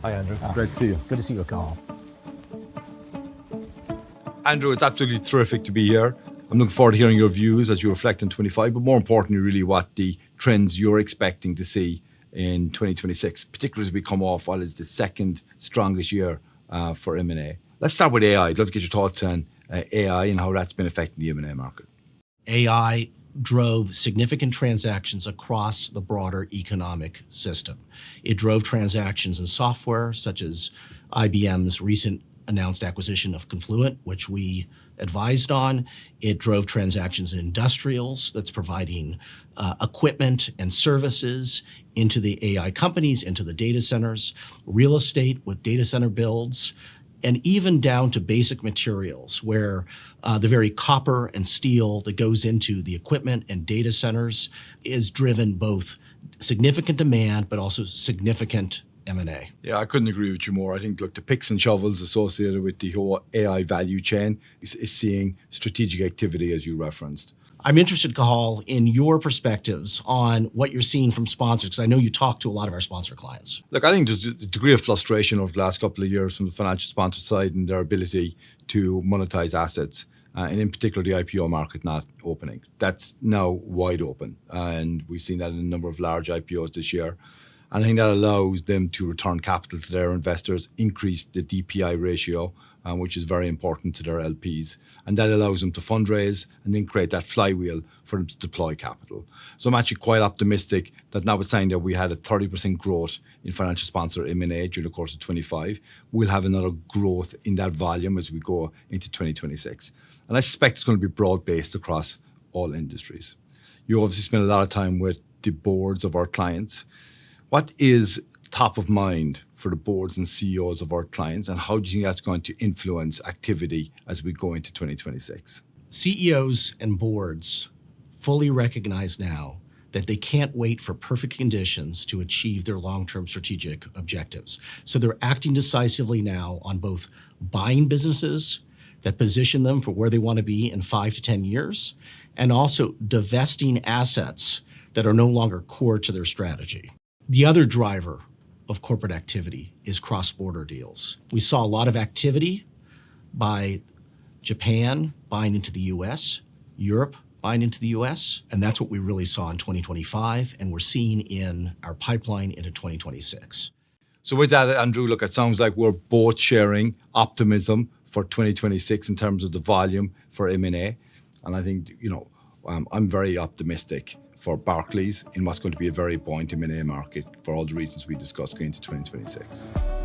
Hi, Andrew. Great to see you. Good to see you, Cathal. Andrew, it's absolutely terrific to be here. I'm looking forward to hearing your views as you reflect on 25, but more importantly, really what the trends you're expecting to see in 2026, particularly as we come off what is the second strongest year for M&A. Let's start with AI. I'd love to get your thoughts on AI and how that's been affecting the M&A market. AI drove significant transactions across the broader economic system. It drove transactions in software, such as IBM's recent announced acquisition of Confluent, which we advised on. It drove transactions in industrials that's providing equipment and services into the AI companies, into the data centers, real estate with data center builds, and even down to basic materials where the very copper and steel that goes into the equipment and data centers is driven both significant demand, but also significant M&A. Yeah, I couldn't agree with you more. I think, look, the picks and shovels associated with the whole AI value chain is seeing strategic activity, as you referenced. I'm interested, Cathal, in your perspectives on what you're seeing from sponsors, because I know you talk to a lot of our sponsor clients. Look, I think there's a degree of frustration over the last couple of years from the financial sponsor side and their ability to monetize assets, and in particular the IPO market not opening. That's now wide open, and we've seen that in a number of large IPOs this year. And I think that allows them to return capital to their investors, increase the DPI ratio, which is very important to their LPs. And that allows them to fundraise and then create that flywheel for them to deploy capital. So I'm actually quite optimistic that notwithstanding that we had a 30% growth in financial sponsor M&A during the course of 25, we'll have another growth in that volume as we go into 2026. And I suspect it's going to be broad-based across all industries. You obviously spend a lot of time with the boards of our clients. What is top of mind for the boards and CEOs of our clients, and how do you think that's going to influence activity as we go into 2026? CEOs and boards fully recognize now that they can't wait for perfect conditions to achieve their long-term strategic objectives. So they're acting decisively now on both buying businesses that position them for where they want to be in 5 to 10 years, and also divesting assets that are no longer core to their strategy. The other driver of corporate activity is cross-border deals. We saw a lot of activity by Japan buying into the US, Europe buying into the US, and that's what we really saw in 2025, and we're seeing in our pipeline into 2026. So with that, Andrew, look, it sounds like we're both sharing optimism for 2026 in terms of the volume for M&A. And I think, I'm very optimistic for Barclays in what's going to be a very buoyant M&A market for all the reasons we discussed going into 2026.